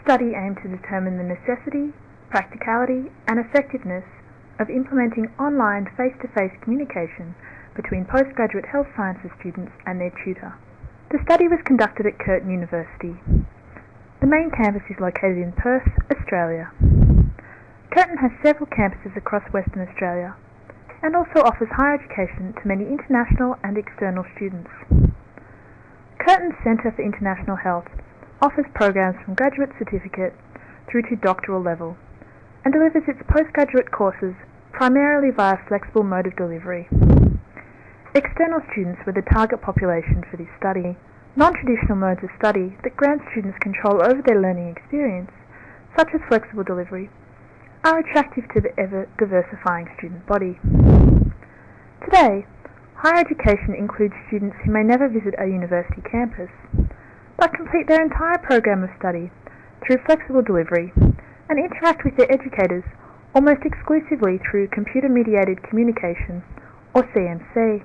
study aimed to determine the necessity, practicality, and effectiveness of implementing online face-to-face communication between postgraduate health sciences students and their tutor. The study was conducted at Curtin University. The main campus is located in Perth, Australia. Curtin has several campuses across Western Australia and also offers higher education to many international and external students. Curtin's Centre for International Health offers programs from graduate certificate through to doctoral level and delivers its postgraduate courses primarily via flexible mode of delivery. External students were the target population for this study. Non-traditional modes of study that grant students control over their learning experience, such as flexible delivery, are attractive to the ever-diversifying student body. Today, higher education includes students who may never visit a university campus, but complete their entire program of study through flexible delivery and interact with their educators almost exclusively through computer-mediated communication, or CMC.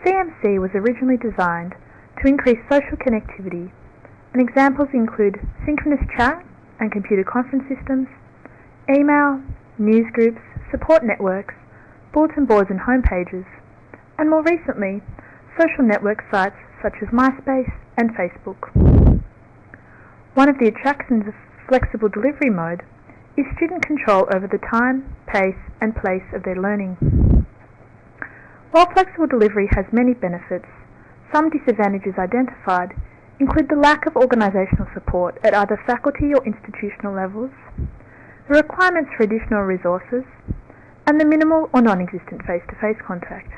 CMC was originally designed to increase social connectivity, and examples include synchronous chat and computer conference systems, email, newsgroups, support networks, bulletin boards and homepages, and more recently, social network sites such as MySpace and Facebook. One of the attractions of flexible delivery mode is student control over the time, pace, and place of their learning. While flexible delivery has many benefits, some disadvantages identified include the lack of organisational support at either faculty or institutional levels, the requirements for additional resources, and the minimal or non-existent face-to-face contact.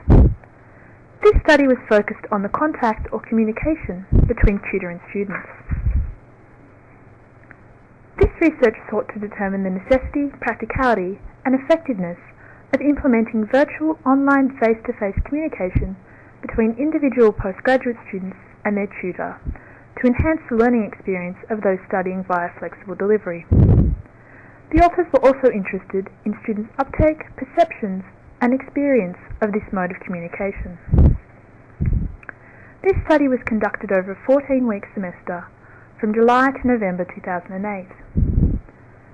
This study was focused on the contact or communication between tutor and students. This research sought to determine the necessity, practicality, and effectiveness of implementing virtual online face-to-face communication between individual postgraduate students and their tutor to enhance the learning experience of those studying via flexible delivery. The authors were also interested in students' uptake, perceptions, and experience of this mode of communication. This study was conducted over a 14-week semester from July to November 2008.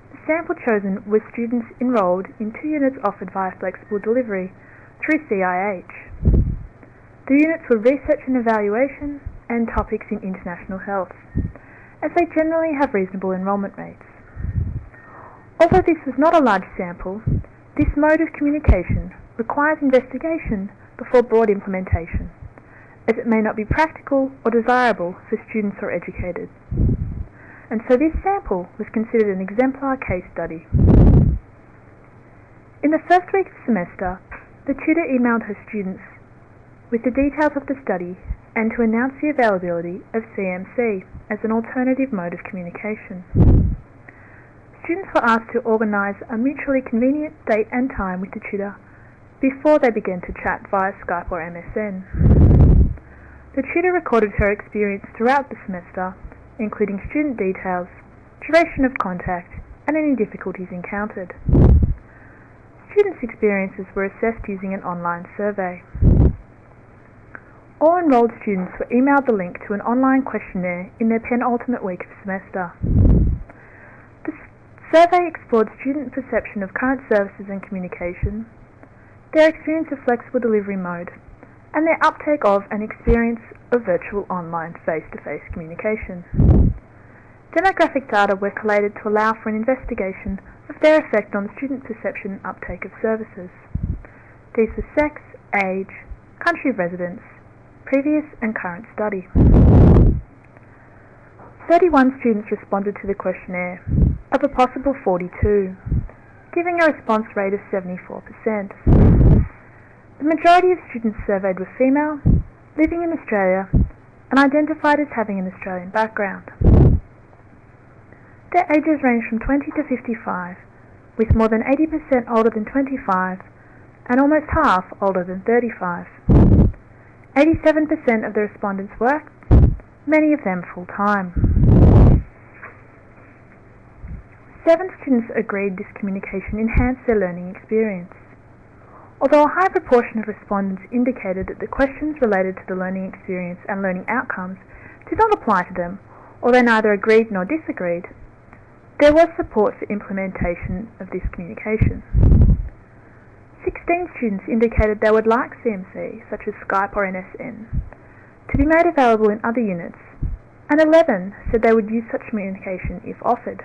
The sample chosen was students enrolled in 2 units offered via flexible delivery through CIH. The units were research and evaluation and topics in international health, as they generally have reasonable enrolment rates. Although this was not a large sample, this mode of communication requires investigation before broad implementation, as it may not be practical or desirable for students or educators. And so this sample was considered an exemplar case study. In the first week of the semester, the tutor emailed her students with the details of the study and to announce the availability of CMC as an alternative mode of communication. Students were asked to organise a mutually convenient date and time with the tutor before they began to chat via Skype or MSN. The tutor recorded her experience throughout the semester, including student details, duration of contact, and any difficulties encountered. Students' experiences were assessed using an online survey. All enrolled students were emailed the link to an online questionnaire in their penultimate week of semester. The survey explored student perception of current services and communication, their experience of flexible delivery mode, and their uptake of and experience of virtual online face-to-face communication. Demographic data were collated to allow for an investigation of their effect on student perception and uptake of services. These were sex, age, country of residence, previous and current study. 31 students responded to the questionnaire, of a possible 42, giving a response rate of 74%. The majority of students surveyed were female, living in Australia, and identified as having an Australian background. Their ages ranged from 20 to 55, with more than 80% older than 25 and almost half older than 35. 87% of the respondents worked, many of them full-time. 7 students agreed this communication enhanced their learning experience. Although a high proportion of respondents indicated that the questions related to the learning experience and learning outcomes did not apply to them although neither agreed nor disagreed, there was support for implementation of this communication. 16 students indicated they would like CMC, such as Skype or NSN, to be made available in other units, and 11 said they would use such communication if offered.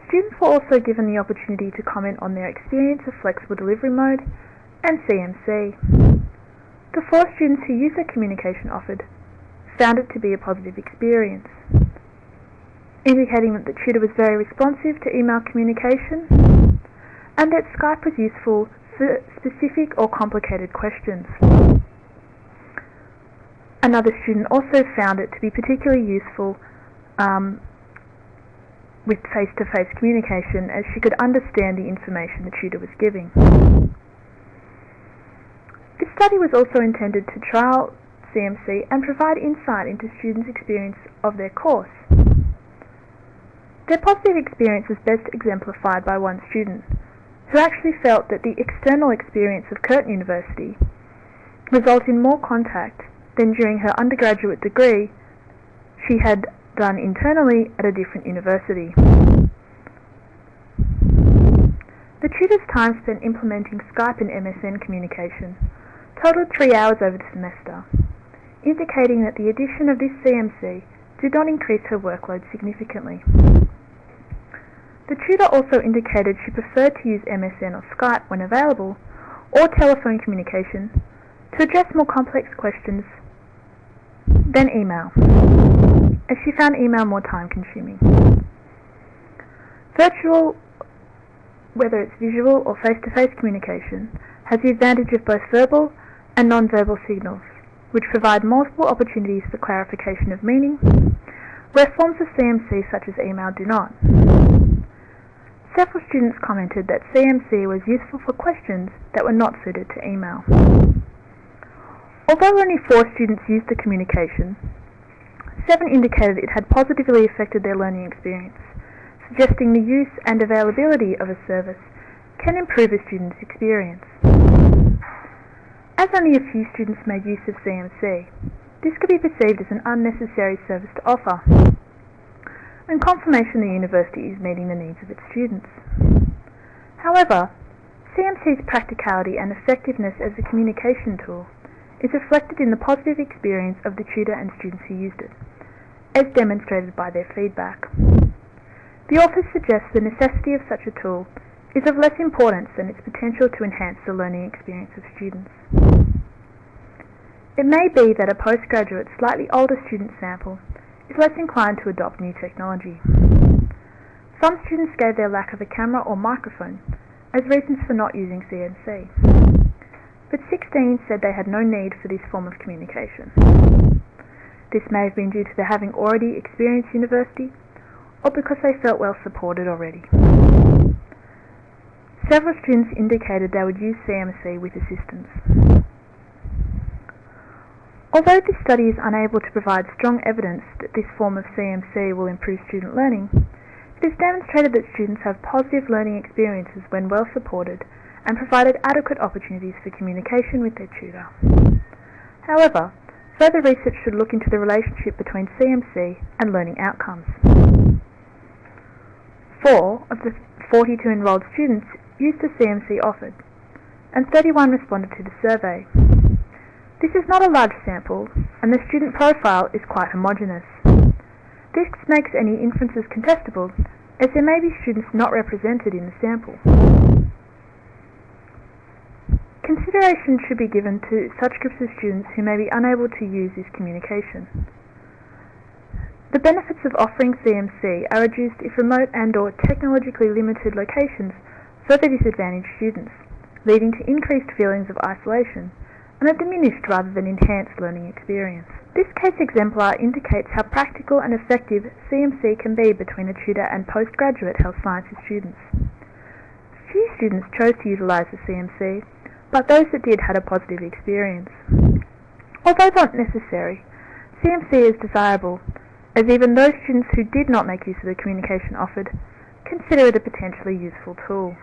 Students were also given the opportunity to comment on their experience of flexible delivery mode and CMC. The 4 students who used the communication offered found it to be a positive experience, indicating that the tutor was very responsive to email communication and that Skype was useful for specific or complicated questions. Another student also found it to be particularly useful with face-to-face communication, as she could understand the information the tutor was giving. This study was also intended to trial CMC and provide insight into students' experience of their course. Their positive experience was best exemplified by one student, who actually felt that the external experience of Curtin University resulted in more contact than during her undergraduate degree she had done internally at a different university. The tutor's time spent implementing Skype and MSN communication totaled 3 hours over the semester, indicating that the addition of this CMC did not increase her workload significantly. The tutor also indicated she preferred to use MSN or Skype when available, or telephone communication, to address more complex questions than email, as she found email more time-consuming. Virtual, whether it's visual or face-to-face communication, has the advantage of both verbal and non-verbal signals, which provide multiple opportunities for clarification of meaning, where forms of CMC such as email do not. Several students commented that CMC was useful for questions that were not suited to email. Although only 4 students used the communication, 7 indicated it had positively affected their learning experience, suggesting the use and availability of a service can improve a student's experience. As only a few students made use of CMC, this could be perceived as an unnecessary service to offer, and confirmation the university is meeting the needs of its students. However, CMC's practicality and effectiveness as a communication tool is reflected in the positive experience of the tutor and students who used it, as demonstrated by their feedback. The authors suggest the necessity of such a tool is of less importance than its potential to enhance the learning experience of students. It may be that a postgraduate, slightly older student sample is less inclined to adopt new technology. Some students gave their lack of a camera or microphone as reasons for not using CMC, but 16 said they had no need for this form of communication. This may have been due to their having already experienced university, or because they felt well supported already. Several students indicated they would use CMC with assistance. Although this study is unable to provide strong evidence that this form of CMC will improve student learning, it has demonstrated that students have positive learning experiences when well supported and provided adequate opportunities for communication with their tutor. However, further research should look into the relationship between CMC and learning outcomes. 4 of the 42 enrolled students used the CMC offered, and 31 responded to the survey. This is not a large sample, and the student profile is quite homogeneous. This makes any inferences contestable, as there may be students not represented in the sample. Consideration should be given to such groups of students who may be unable to use this communication. The benefits of offering CMC are reduced if remote and/or technologically limited locations further disadvantage students, leading to increased feelings of isolation and a diminished rather than enhanced learning experience. This case exemplar indicates how practical and effective CMC can be between a tutor and postgraduate health sciences students. Few students chose to utilise the CMC, but those that did had a positive experience. Although not necessary, CMC is desirable, as even those students who did not make use of the communication offered consider it a potentially useful tool.